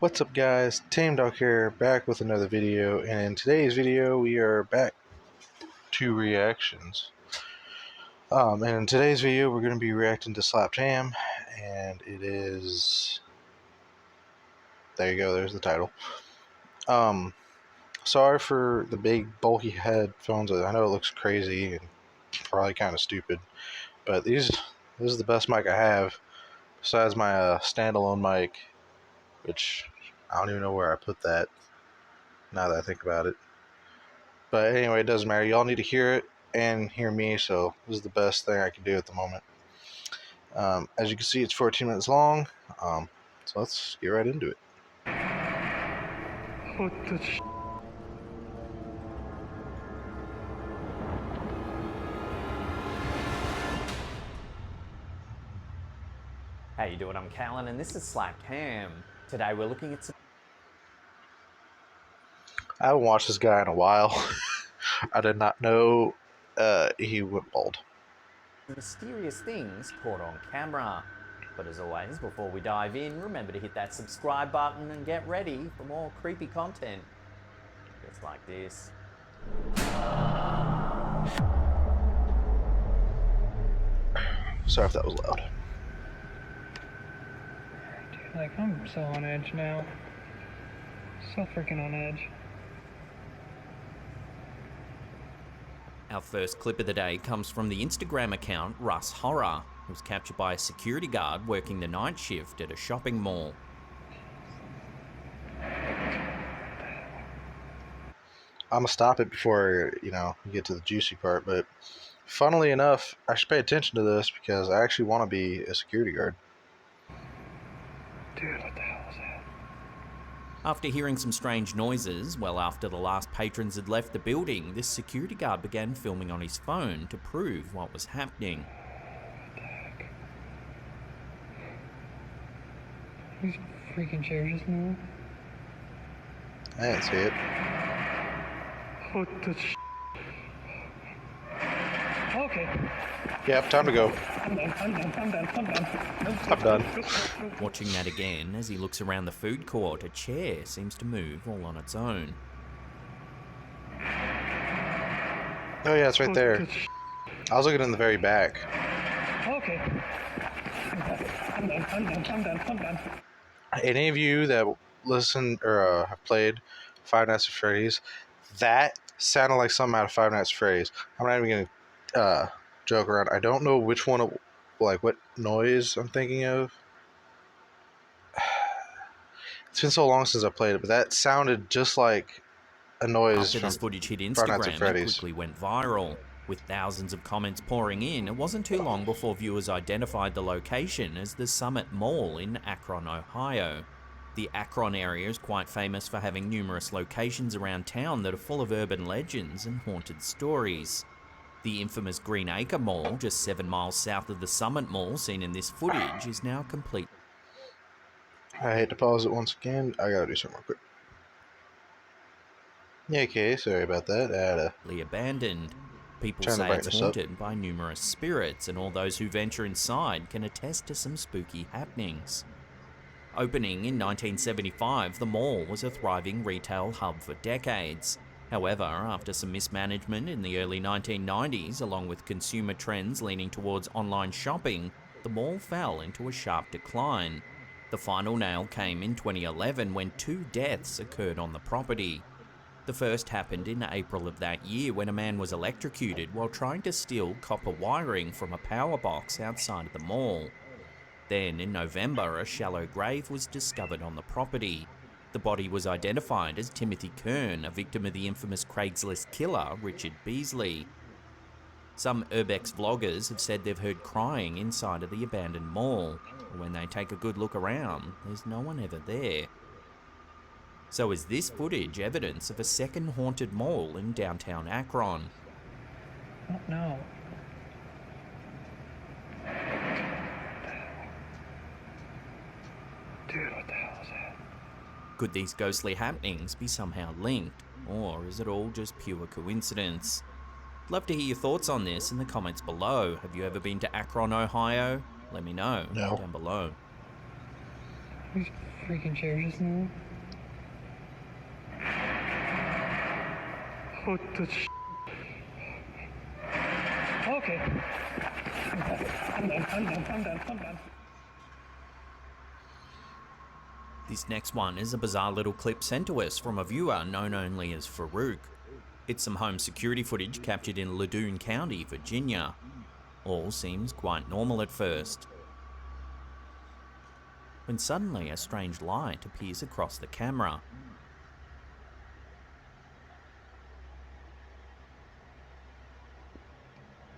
What's up guys, Tame Dog here, back with another video, and in today's video we are back to reactions. And in today's video we're going to be reacting to Slapped Ham, and it is... there you go, there's the title. Sorry for the big bulky headphones. I know it looks crazy and probably kind of stupid, but this is the best mic I have, besides my standalone mic, which I don't even know where I put that, now that I think about it. But anyway, it doesn't matter. Y'all need to hear it and hear me, so this is the best thing I can do at the moment. As you can see, it's 14 minutes long, so let's get right into it. What the sh**? How you doing? I'm Callan and this is Slapped Ham. Today we're looking at some I haven't watched this guy in a while. I did not know he went bald. mysterious things caught on camera. But as always, before we dive in, remember to hit that subscribe button and get ready for more creepy content just like this. Sorry if that was loud. Dude, like, I'm so on edge now. So freaking on edge. Our first clip of the day comes from the Instagram account Russ Horror. It was captured by a security guard working the night shift at a shopping mall. I'm gonna stop it before you get to the juicy part, but funnily enough, I should pay attention to this because I actually want to be a security guard. Dude, what the hell was that? After hearing some strange noises, well after the last patrons had left the building, this security guard began filming on his phone to prove what was happening. What the heck? These freaking chairs just moved. I didn't see it. What the sh**? Okay. Yep, time to go. I'm done. I'm done. Watching that again, as he looks around the food court, a chair seems to move all on its own. Oh yeah, it's right What there. the sh**? I was looking in the very back. Okay. I'm done. Any of you that listen or have played Five Nights at Freddy's, that sounded like something out of Five Nights at Freddy's. I'm not even gonna joke around. I don't know which one, like what noise I'm thinking of. It's been so long since I played it, but that sounded just like a noise After from this footage hit Five Nights at Instagram, it Freddy's. quickly went viral. With thousands of comments pouring in, it wasn't too long before viewers identified the location as the Summit Mall in Akron, Ohio. The Akron area is quite famous for having numerous locations around town that are full of urban legends and haunted stories. The infamous Green Acre Mall, just 7 miles south of the Summit Mall seen in this footage, is now complete. I hate to pause it once again. I gotta do something real quick. Yeah, okay, sorry about that. I had to Abandoned. People turn the say it's brightness up. haunted by numerous spirits, and all those who venture inside can attest to some spooky happenings. Opening in 1975, the mall was a thriving retail hub for decades. However, after some mismanagement in the early 1990s, along with consumer trends leaning towards online shopping, the mall fell into a sharp decline. The final nail came in 2011 when 2 deaths occurred on the property. The first happened in April of that year when a man was electrocuted while trying to steal copper wiring from a power box outside of the mall. Then, in November, a shallow grave was discovered on the property. The body was identified as Timothy Kern, a victim of the infamous Craigslist killer, Richard Beasley. Some Urbex vloggers have said they've heard crying inside of the abandoned mall. When they take a good look around, there's no one ever there. So is this footage evidence of a second haunted mall in downtown Akron? Oh, no. Dude, what the hell is that? Could these ghostly happenings be somehow linked, or is it all just pure coincidence? Love to hear your thoughts on this in the comments below. Have you ever been to Akron, Ohio? Let me know No. down below. These freaking chairs just now. What the Okay. I'm done. This next one is a bizarre little clip sent to us from a viewer known only as Farouk. It's some home security footage captured in Loudoun County, Virginia. All seems quite normal at first, when suddenly a strange light appears across the camera.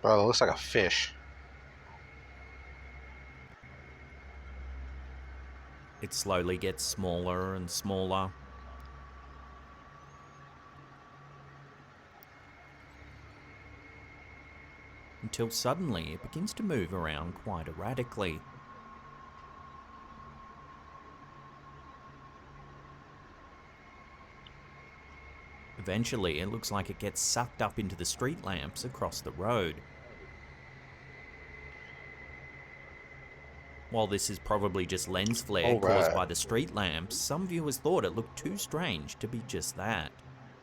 Bro, it looks like a fish. It slowly gets smaller and smaller, until suddenly it begins to move around quite erratically. Eventually, it looks like it gets sucked up into the street lamps across the road. While this is probably just lens flare caused Alright. by the street lamps, some viewers thought it looked too strange to be just that.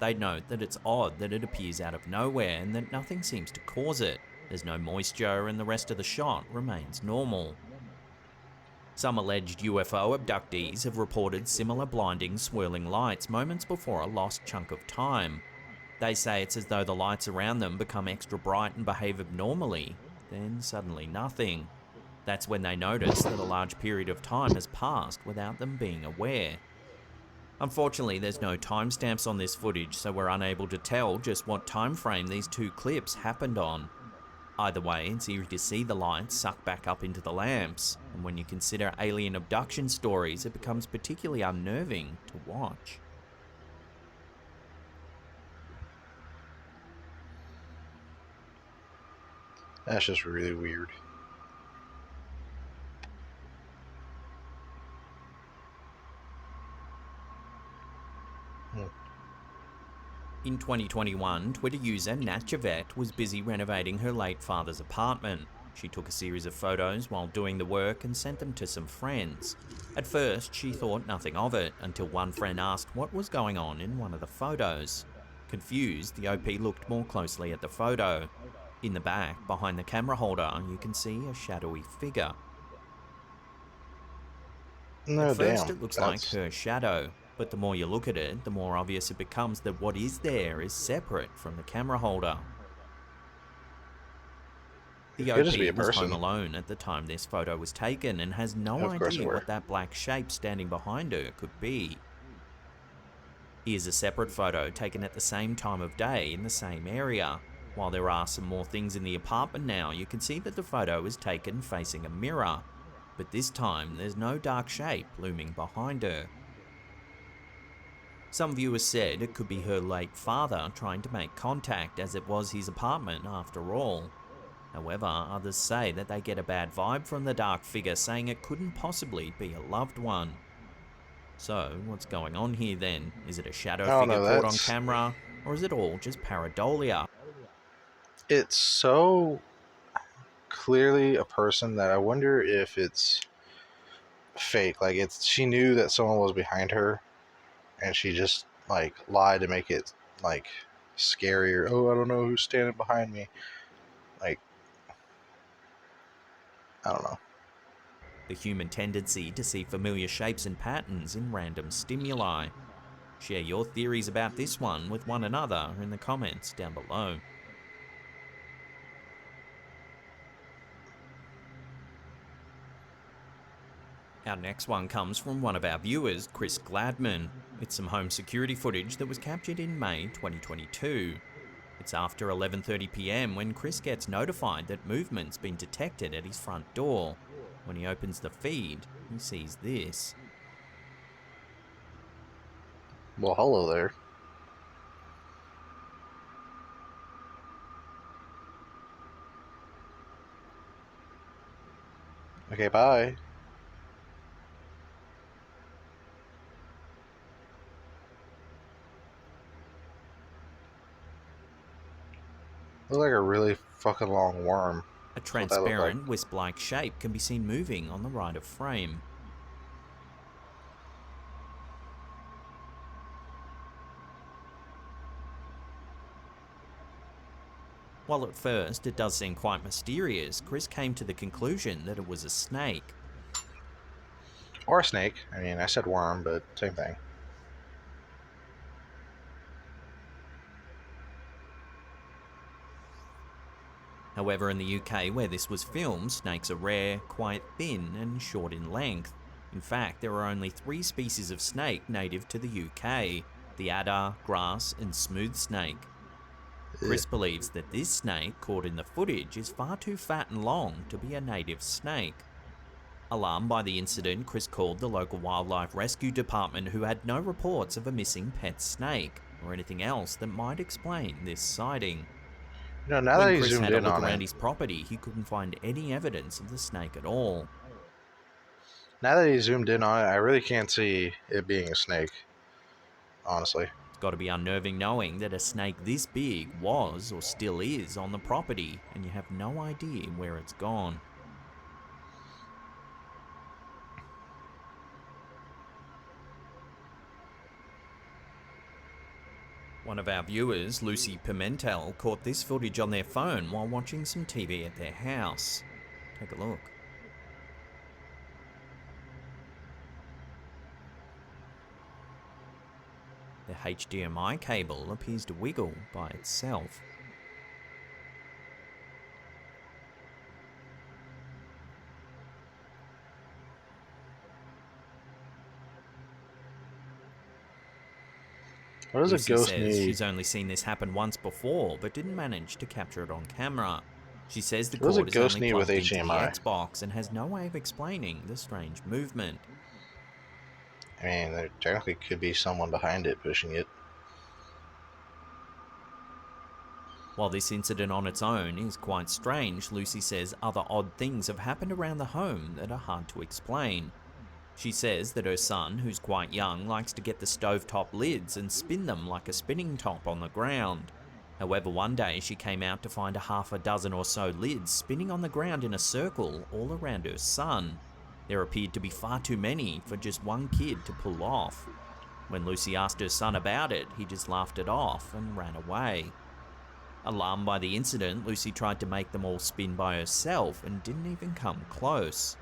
They'd note that it's odd that it appears out of nowhere and that nothing seems to cause it. There's no moisture and the rest of the shot remains normal. Some alleged UFO abductees have reported similar blinding, swirling lights moments before a lost chunk of time. They say it's as though the lights around them become extra bright and behave abnormally, then suddenly nothing. That's when they notice that a large period of time has passed without them being aware. Unfortunately, there's no timestamps on this footage, so we're unable to tell just what time frame these two clips happened on. Either way, it's eerie to see the lights suck back up into the lamps, and when you consider alien abduction stories, it becomes particularly unnerving to watch. That's just really weird. In 2021, Twitter user Natchavet was busy renovating her late father's apartment. She took a series of photos while doing the work and sent them to some friends. At first, she thought nothing of it until one friend asked what was going on in one of the photos. Confused, the OP looked more closely at the photo. In the back, behind the camera holder, you can see a shadowy figure. At No, first, damn. it looks like That's her shadow, but the more you look at it, the more obvious it becomes that what is there is separate from the camera holder. it The could just be OP a was home person. alone at the time this photo was taken and has no Of course it idea were. what that black shape standing behind her could be. Here's a separate photo taken at the same time of day in the same area. While there are some more things in the apartment now, you can see that the photo is taken facing a mirror, but this time there's no dark shape looming behind her. Some viewers said it could be her late father trying to make contact, as it was his apartment after all. However, others say that they get a bad vibe from the dark figure, saying it couldn't possibly be a loved one. So, what's going on here then? Is it a shadow I don't figure know. caught on camera, or is it all just pareidolia? It's so clearly a person that I wonder if it's fake. Like she knew that someone was behind her, and she just like lied to make it like scarier. Oh, I don't know who's standing behind me. Like, I don't know. The human tendency to see familiar shapes and patterns in random stimuli. Share your theories about this one with one another in the comments down below. Our next one comes from one of our viewers, Chris Gladman. It's some home security footage that was captured in May 2022. It's after 11:30 PM when Chris gets notified that movement's been detected at his front door. When he opens the feed, he sees this. Well, hello there. Okay, bye. Look like a really fucking long worm. A That's what that looked like. transparent, wisp-like shape can be seen moving on the right of frame. While at first it does seem quite mysterious, Chris came to the conclusion that it was a snake. Or a snake. I mean, I said worm, but same thing. However, in the UK where this was filmed, snakes are rare, quite thin, and short in length. In fact, there are only 3 species of snake native to the UK: the adder, grass, and smooth snake. Chris believes that this snake caught in the footage is far too fat and long to be a native snake. Alarmed by the incident, Chris called the local wildlife rescue department, who had no reports of a missing pet snake or anything else that might explain this sighting. You know, now that When he Chris zoomed had a in look on around it, his property, he couldn't find any evidence of the snake at all. now that he zoomed in on it, I really can't see it being a snake. Honestly. It's got to be unnerving knowing that a snake this big was, or still is, on the property, and you have no idea where it's gone. One of our viewers, Lucy Pimentel, caught this footage on their phone while watching some TV at their house. Take a look. The HDMI cable appears to wiggle by itself. What does a Lucy ghost says need? she's only seen this happen once before, but didn't manage to capture it on camera. She says the What does a cord is ghost only need with plugged into the HDMI? Xbox and has no way of explaining the strange movement. I mean, there technically could be someone behind it pushing it. While this incident on its own is quite strange, Lucy says other odd things have happened around the home that are hard to explain. She says that her son, who's quite young, likes to get the stovetop lids and spin them like a spinning top on the ground. However, one day she came out to find a half a dozen or so lids spinning on the ground in a circle all around her son. There appeared to be far too many for just one kid to pull off. When Lucy asked her son about it, he just laughed it off and ran away. Alarmed by the incident, Lucy tried to make them all spin by herself and didn't even come close.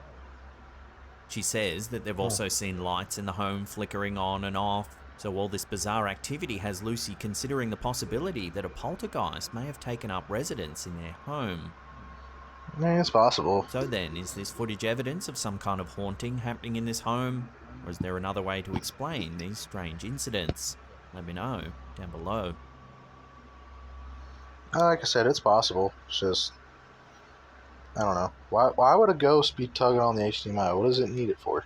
She says that they've also seen lights in the home flickering on and off, so all this bizarre activity has Lucy considering the possibility that a poltergeist may have taken up residence in their home. I mean, it's possible. So then, is this footage evidence of some kind of haunting happening in this home? Or is there another way to explain these strange incidents? Let me know down below. Like I said, it's possible. It's just, I don't know. Why would a ghost be tugging on the HDMI? What does it need it for?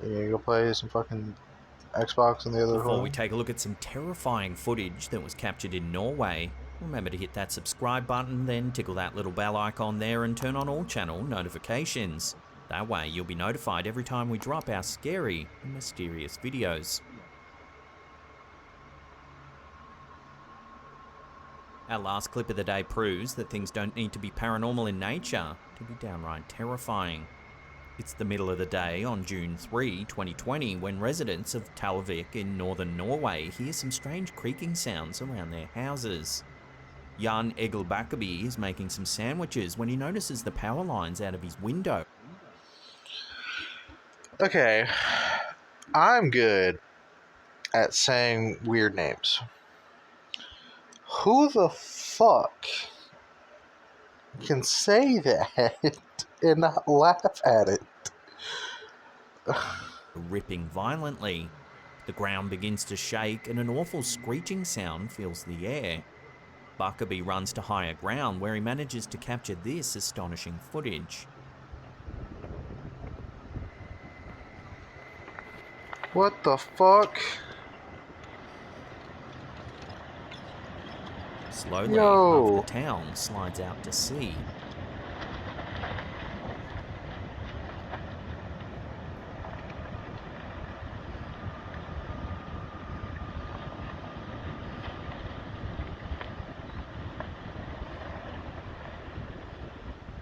You gonna go play some fucking Xbox in the other Before room? we take a look at some terrifying footage that was captured in Norway, remember to hit that subscribe button, then tickle that little bell icon there and turn on all channel notifications. That way you'll be notified every time we drop our scary and mysterious videos. Our last clip of the day proves that things don't need to be paranormal in nature to be downright terrifying. It's the middle of the day on June 3, 2020, when residents of Talvik in northern Norway hear some strange creaking sounds around their houses. Jan Egil Bakkeby is making some sandwiches when he notices the power lines out of his window. Okay, I'm good at saying weird names. Who the fuck can say that and not laugh at it? Ripping violently. The ground begins to shake and an awful screeching sound fills the air. Buckaby runs to higher ground where he manages to capture this astonishing footage. What the fuck? Slowly, Yo. half the town slides out to sea.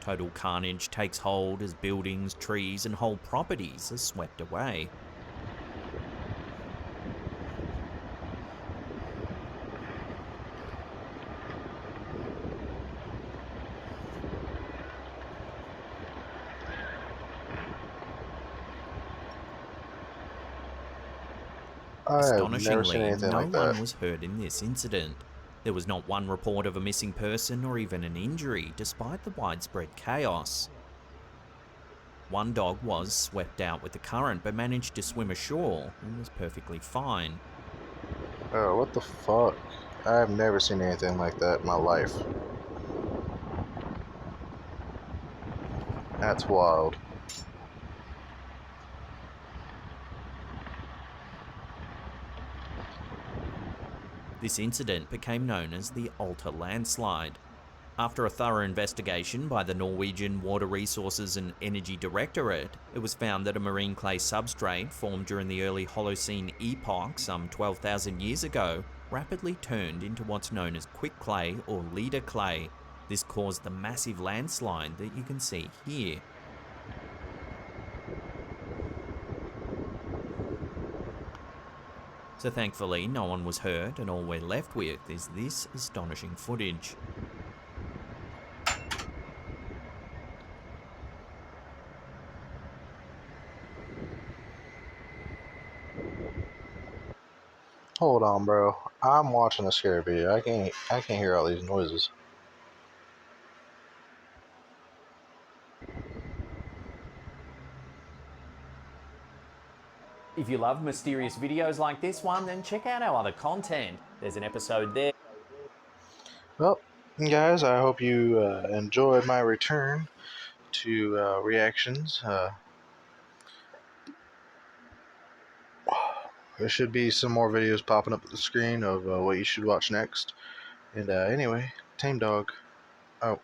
Total carnage takes hold as buildings, trees, and whole properties are swept away. I have never seen Astonishingly, anything no like one that. was hurt in this incident. There was not one report of a missing person or even an injury, despite the widespread chaos. One dog was swept out with the current but managed to swim ashore and was perfectly fine. Oh, what the fuck? I have never seen anything like that in my life. That's wild. This incident became known as the Alta landslide. After a thorough investigation by the Norwegian Water Resources and Energy Directorate, it was found that a marine clay substrate formed during the early Holocene epoch some 12,000 years ago rapidly turned into what's known as quick clay or leader clay. This caused the massive landslide that you can see here. So thankfully, no one was hurt, and all we're left with is this astonishing footage. Hold on, bro. I'm watching a scare video. I can't hear all these noises. If you love mysterious videos like this one, then check out our other content. There's an episode there. Well, guys, I hope you enjoyed my return to reactions. There should be some more videos popping up at the screen of what you should watch next. And anyway, Tame Dog out.